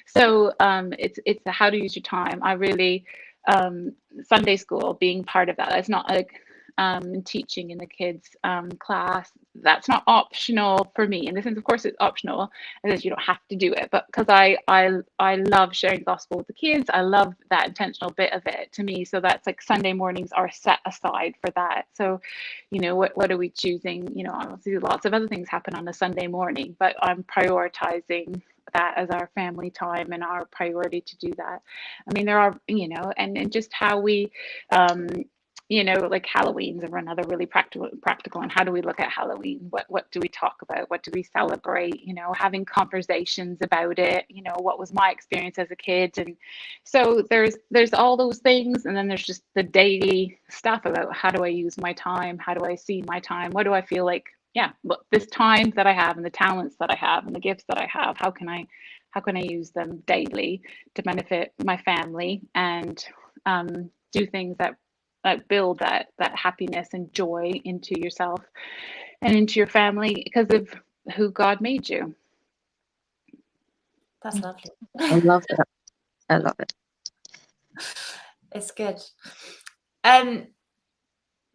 so it's how to use your time. I really Sunday school being part of that. It's not like teaching in the kids class, that's not optional for me. In the sense, of course, it's optional, and you don't have to do it. But because I love sharing the gospel with the kids, I love that intentional bit of it to me. So that's like Sunday mornings are set aside for that. So, what are we choosing? Obviously, lots of other things happen on a Sunday morning, but I'm prioritizing that as our family time and our priority to do that. I mean, there are, and just how we like Halloween's another really practical. And how do we look at Halloween? What do we talk about? What do we celebrate? Having conversations about it. What was my experience as a kid? And so there's all those things, and then there's just the daily stuff about how do I use my time? How do I see my time? What do I feel like? Yeah, look, this time that I have and the talents that I have and the gifts that I have, how can I use them daily to benefit my family and do things that build that happiness and joy into yourself and into your family because of who God made you. That's lovely. I love that. I love it. It's good.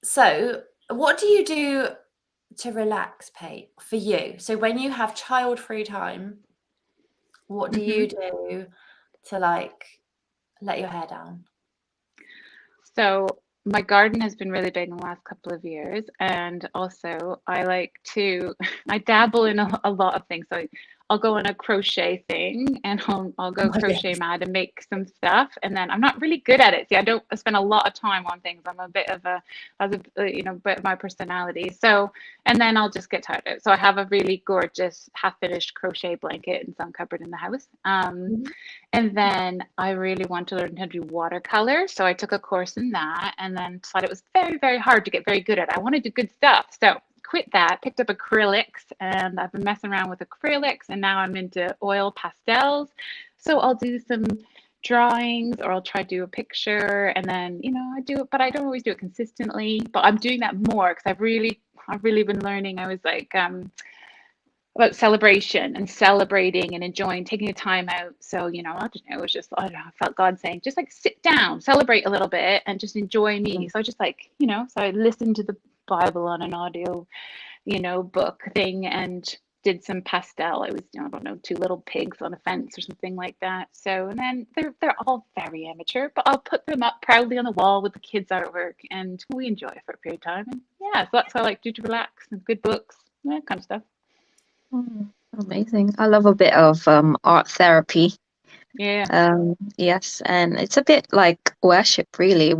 So what do you do to relax, Pate, for you? So when you have child-free time, what do you do to like let your hair down? So my garden has been really big in the last couple of years, and also I dabble in a lot of things. So I'll go on a crochet thing, and I'll go crochet mad and make some stuff. And then I'm not really good at it. See, I don't spend a lot of time on things. I'm a bit of bit of my personality. So, and then I'll just get tired of it. So I have a really gorgeous half-finished crochet blanket in some cupboard in the house. And then I really want to learn how to do watercolor. So I took a course in that, and then decided it was very, very hard to get very good at. I want to do good stuff. So quit that, picked up acrylics, and I've been messing around with acrylics, and now I'm into oil pastels. So I'll do some drawings, or I'll try to do a picture, and then I do it, but I don't always do it consistently. But I'm doing that more because I've really been learning. I was like about celebration and celebrating and enjoying, taking the time out. So, I don't know, it was just, I don't know, I felt God saying, just like sit down, celebrate a little bit and just enjoy me. So I just like, so I listened to the Bible on an audio, book thing and did some pastel. It was, I don't know, 2 little pigs on a fence or something like that. So, and then they're all very amateur, but I'll put them up proudly on the wall with the kids' artwork and we enjoy it for a period of time. And yeah, so that's how I like to relax, and good books, that kind of stuff. Amazing. I love a bit of art therapy. Yeah. Yes, and it's a bit like worship, really,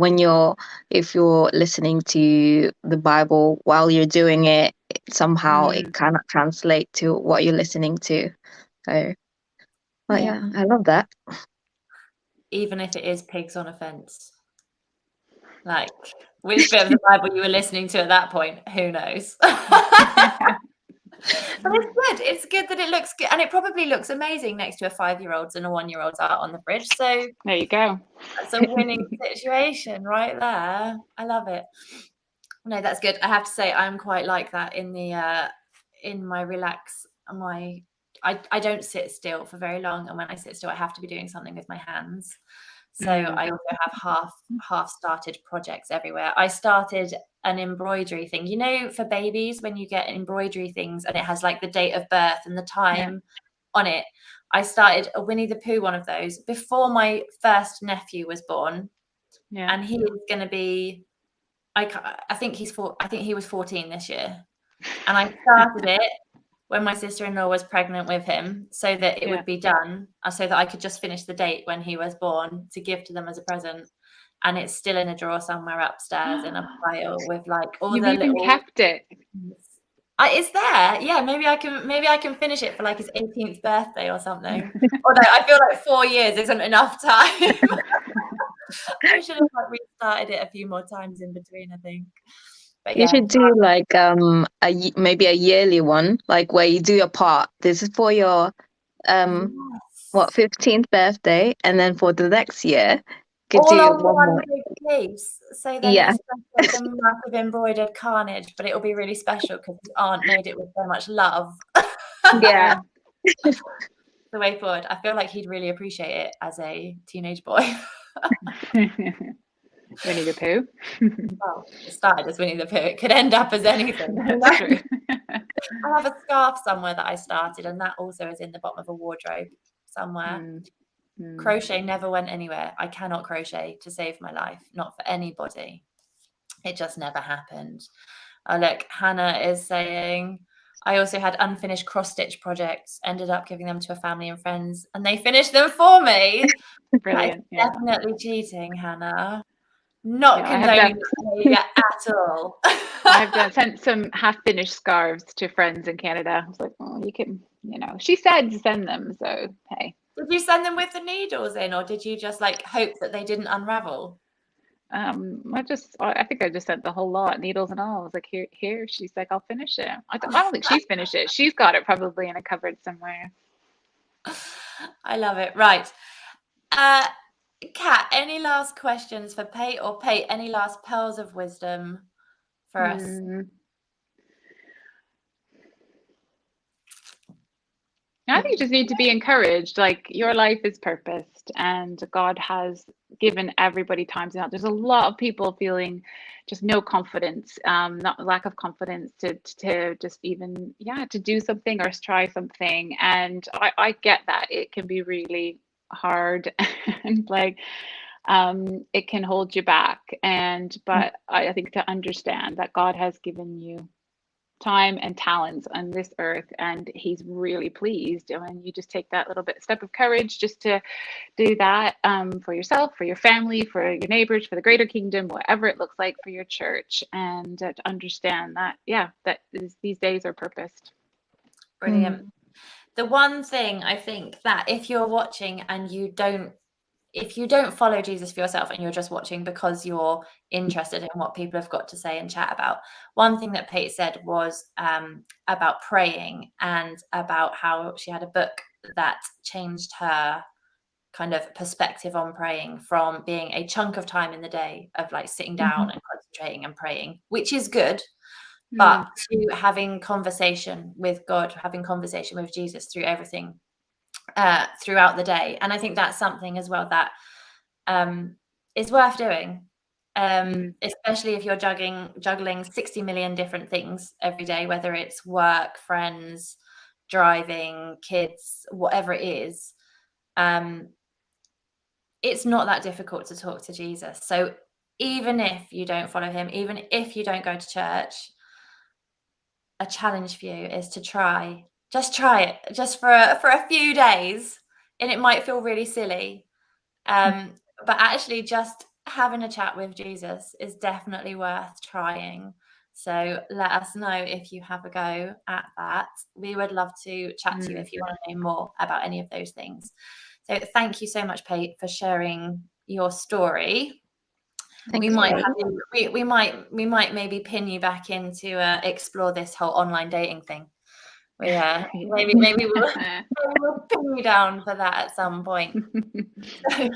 if you're listening to the Bible while you're doing it, somehow it cannot translate to what you're listening to. So, but yeah, I love that. Even if it is pigs on a fence. Like, which bit of the Bible you were listening to at that point, who knows? But it's good. It's good that it looks good, and it probably looks amazing next to a 5-year-old's and a 1-year-old's art on the fridge. So there you go. That's a winning situation right there. I love it. No, that's good. I have to say, I'm quite like that in my relax. I don't sit still for very long, and when I sit still, I have to be doing something with my hands. So I also have half started projects everywhere. I started an embroidery thing, for babies, when you get embroidery things and it has like the date of birth and the time on it. I started a Winnie the Pooh one of those before my first nephew was born, and he is going to be, I think he was 14 this year, and I started it when my sister-in-law was pregnant with him, so that it would be done, so that I could just finish the date when he was born to give to them as a present. And it's still in a drawer somewhere upstairs in a pile with like all You've the even little. kept it. It's there. Yeah, maybe I can finish it for like his 18th birthday or something. Although I feel like 4 years isn't enough time. I should have restarted it a few more times in between, I think. But You should do like maybe a yearly one, like where you do your part. This is for your 15th birthday, and then for the next year, could do one big piece. So then it's a massive embroidered carnage, but it'll be really special because his aunt made it with so much love. Yeah. The way forward. I feel like he'd really appreciate it as a teenage boy. Winnie the Pooh. Well, it started as Winnie the Pooh. It could end up as anything. That's true. I have a scarf somewhere that I started, and that also is in the bottom of a wardrobe somewhere. Crochet never went anywhere. I cannot crochet to save my life, not for anybody. It just never happened. Oh, look, Hannah is saying, I also had unfinished cross-stitch projects, ended up giving them to a family and friends, and they finished them for me. Brilliant. Definitely cheating, Hannah. Not condoning behavior at all. I've sent some half-finished scarves to friends in Canada. I was like, oh, you can, she said to send them, so hey. Did you send them with the needles in, or did you just like hope that they didn't unravel? I think I just sent the whole lot, needles and all. I was like, here. She's like, I'll finish it. I don't think she's finished it. She's got it probably in a cupboard somewhere. I love it. Right. Kat, any last questions for Pate, or Pate, any last pearls of wisdom for us? I think you just need to be encouraged. Like, your life is purposed, and God has given everybody times out. There's a lot of people feeling just no confidence, lack of confidence to just even to do something or try something. And I get that it can be really hard and like it can hold you back. But I think to understand that God has given you time and talents on this earth, and he's really pleased when you just take that little step of courage just to do that for yourself, for your family, for your neighbors, for the greater kingdom, whatever it looks like for your church, and to understand that these days are purposed. Brilliant. The one thing I think that if you're watching and you don't if you don't follow Jesus for yourself and you're just watching because you're interested in what people have got to say and chat about, one thing that Pate said was about praying and about how she had a book that changed her kind of perspective on praying from being a chunk of time in the day of like sitting down and concentrating and praying, which is good, but to having conversation with God, having conversation with Jesus through everything throughout the day. And I think that's something as well that is worth doing, especially if you're juggling 60 million different things every day, whether it's work, friends, driving, kids, whatever it is. It's not that difficult to talk to Jesus. So even if you don't follow him, even if you don't go to church, a challenge for you is to try it just for a few days, and it might feel really silly, but actually just having a chat with Jesus is definitely worth trying. So let us know if you have a go at that. We would love to chat to you if you want to know more about any of those things. So thank you so much, Pate, for sharing your story. Thanks, We might Kate. have you, we might maybe pin you back in to explore this whole online dating thing. Maybe we'll pin you down for that at some point. So,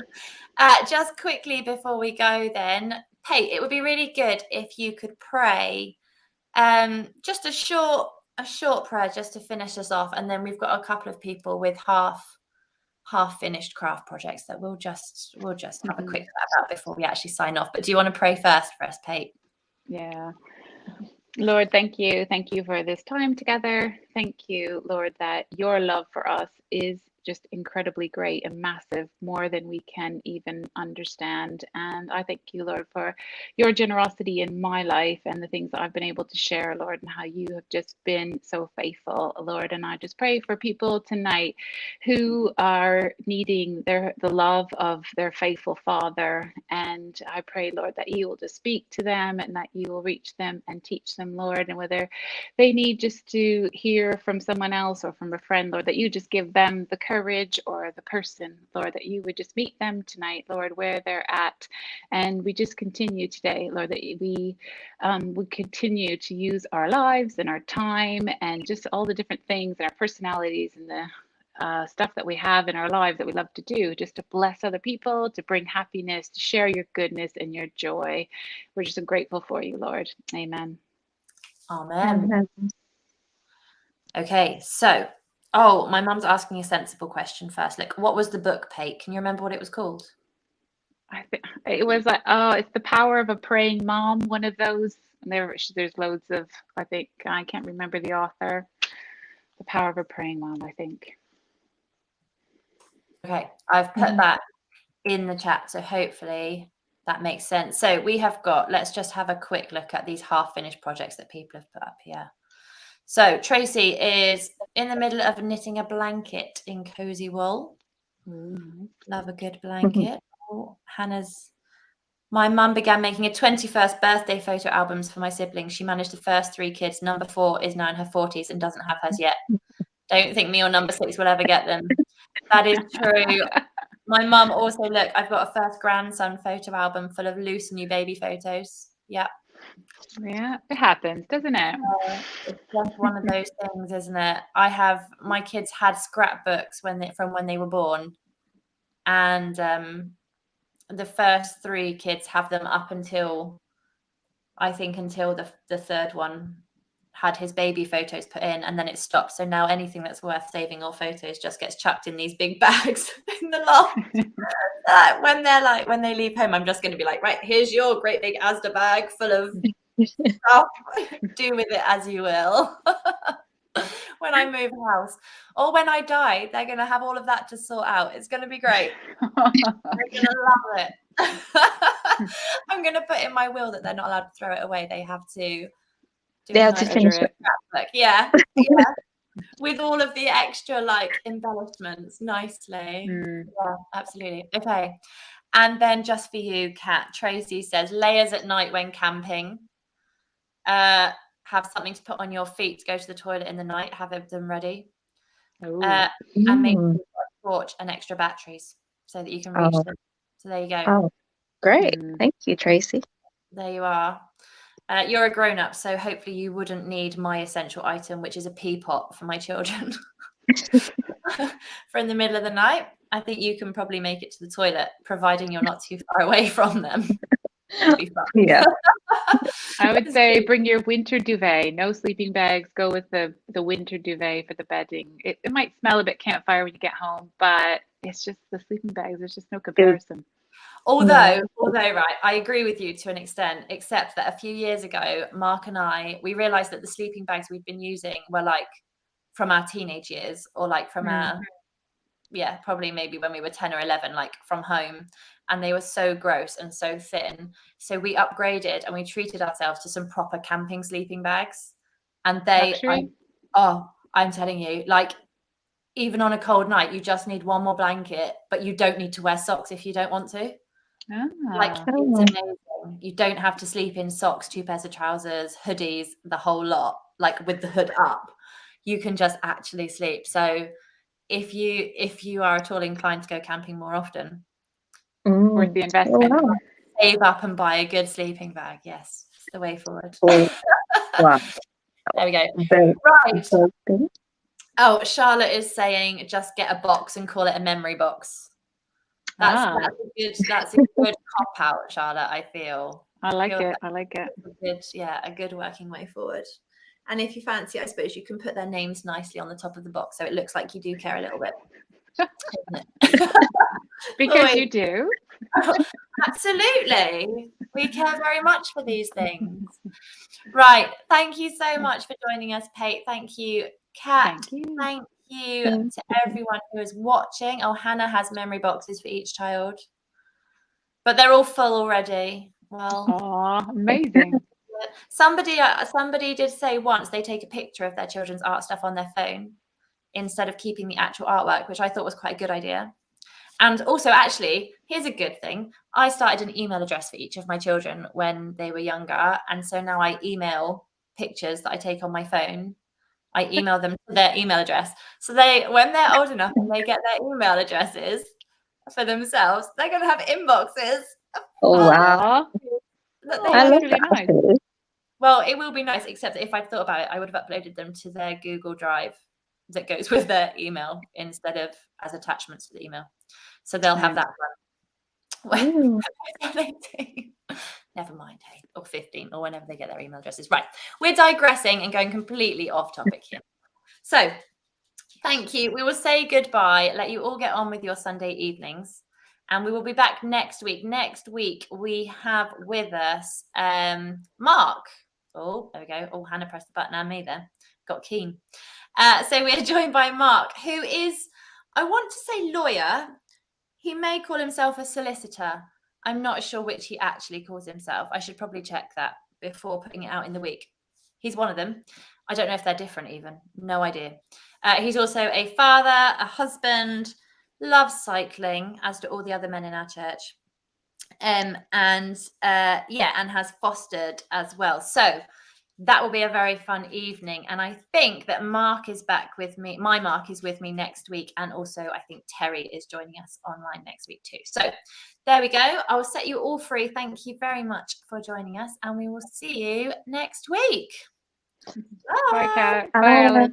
just quickly before we go, then, Pate, it would be really good if you could pray, just a short prayer just to finish us off, and then we've got a couple of people with half finished craft projects that we'll just have a quick chat about before we actually sign off. But do you want to pray first for us, Pate? Yeah. Lord, thank you. Thank you for this time together. Thank you, Lord, that your love for us is just incredibly great and massive, more than we can even understand. And I thank you, Lord, for your generosity in my life and the things that I've been able to share, Lord, and how you have just been so faithful, Lord. And I just pray for people tonight who are needing the love of their faithful Father. And I pray, Lord, that you will just speak to them and that you will reach them and teach them, Lord. And whether they need just to hear from someone else or from a friend, Lord, that you just give them the courage, or the person, Lord, that you would just meet them tonight, Lord, where they're at. And we just continue today, Lord, that we would continue to use our lives and our time and just all the different things and our personalities and the stuff that we have in our lives that we love to do, just to bless other people, to bring happiness, to share your goodness and your joy. We're just so grateful for you, Lord. Amen. Amen. Okay, so my mum's asking a sensible question first. Like, what was the book, Pate? Can you remember what it was called? I think it was like, it's The Power of a Praying Mom, one of those. And there's loads of, I think, I can't remember the author. The Power of a Praying Mom, I think. Okay, I've put that in the chat, so hopefully that makes sense. So we have got, let's just have a quick look at these half-finished projects that people have put up here. So Tracy is in the middle of knitting a blanket in cozy wool. Love a good blanket. My mum began making a 21st birthday photo albums for my siblings. She managed the first 3 kids. Number 4 is now in her 40s and doesn't have hers yet. Don't think me or number 6 will ever get them. That is true. My mum also, look, I've got a first grandson photo album full of loose new baby photos. Yep. Yeah, it happens, doesn't it? It's just one of those things, isn't it? My kids had scrapbooks from when they were born, and the first 3 kids have them up until the third one had his baby photos put in, and then it stopped. So now anything that's worth saving or photos just gets chucked in these big bags in the loft. When they leave home, I'm just going to be like, right, here's your great big Asda bag full of stuff. Do with it as you will. When I move house or when I die, they're going to have all of that to sort out. It's going to be great. They're going to love it. I'm going to put in my will that they're not allowed to throw it away. They have to finish it. Yeah. With all of the extra embellishments nicely. Yeah, absolutely. Okay. And then just for you, Kat, Tracy says layers at night when camping. Have something to put on your feet to go to the toilet in the night. Have them ready. And maybe a torch and extra batteries so that you can reach them So there you go. Oh, great. Mm. Thank you, Tracy. There you are. You're a grown-up, so hopefully you wouldn't need my essential item, which is a pea pot for my children for in the middle of the night. I think you can probably make it to the toilet, providing you're not too far away from them. It'll be fun. Yeah. I would say bring your winter duvet. No sleeping bags. Go with the winter duvet for the bedding. It might smell a bit campfire when you get home, but it's just the sleeping bags. There's just no comparison. Although, right, I agree with you to an extent, except that a few years ago, Mark and we realized that the sleeping bags we'd been using were like from our teenage years, or like from our, probably maybe when we were 10 or 11, like from home. And they were so gross and so thin. So we upgraded and we treated ourselves to some proper camping sleeping bags. And I'm telling you, like, even on a cold night, you just need one more blanket, but you don't need to wear socks if you don't want to. Like, it's amazing. You don't have to sleep in socks, 2 pairs of trousers, hoodies, the whole lot, like with the hood up. You can just actually sleep. So if you are at all inclined to go camping more often, Worth the investment. Wow. save up and buy a good sleeping bag. Yes, it's the way forward. Wow. There we go. Very Right. interesting. Oh, Charlotte is saying just get a box and call it a memory box. That's a good cop out, Charlotte, I feel. I like it. I like it. A good working way forward. And if you fancy, I suppose you can put their names nicely on the top of the box so it looks like you do care a little bit. Because you do. Absolutely. We care very much for these things. Right. Thank you so much for joining us, Pate. Thank you, Kat. Thank you to everyone who is watching. Oh, Hannah has memory boxes for each child, but they're all full already. Well, amazing. Somebody did say once they take a picture of their children's art stuff on their phone instead of keeping the actual artwork, which I thought was quite a good idea. And also, actually, here's a good thing. I started an email address for each of my children when they were younger. And so now I email pictures that I take on my phone. I email them to their email address. So when they're old enough and they get their email addresses for themselves, they're going to have inboxes. Oh, wow. I love really that. nice. Well, it will be nice, except that if I'd thought about it, I would have uploaded them to their Google Drive that goes with their email instead of as attachments to the email. So they'll have that one. Never mind, hey, or 15, or whenever they get their email addresses. Right, we're digressing and going completely off topic here. So thank you. We will say goodbye, let you all get on with your Sunday evenings, and we will be back next week. Next week, we have with us Mark. Oh, there we go. Oh, Hannah pressed the button and me there. Got keen. So we are joined by Mark, who is, I want to say lawyer. He may call himself a solicitor. I'm not sure which he actually calls himself. I should probably check that before putting it out in the week. He's one of them. I don't know if they're different even. No idea. He's also a father, a husband, loves cycling, as do all the other men in our church. And has fostered as well. So that will be a very fun evening. And I think that Mark is back with me. My Mark is with me next week. And also I think Terry is joining us online next week too. So there we go. I will set you all free. Thank you very much for joining us. And we will see you next week. Bye, Kat. Bye, Alice.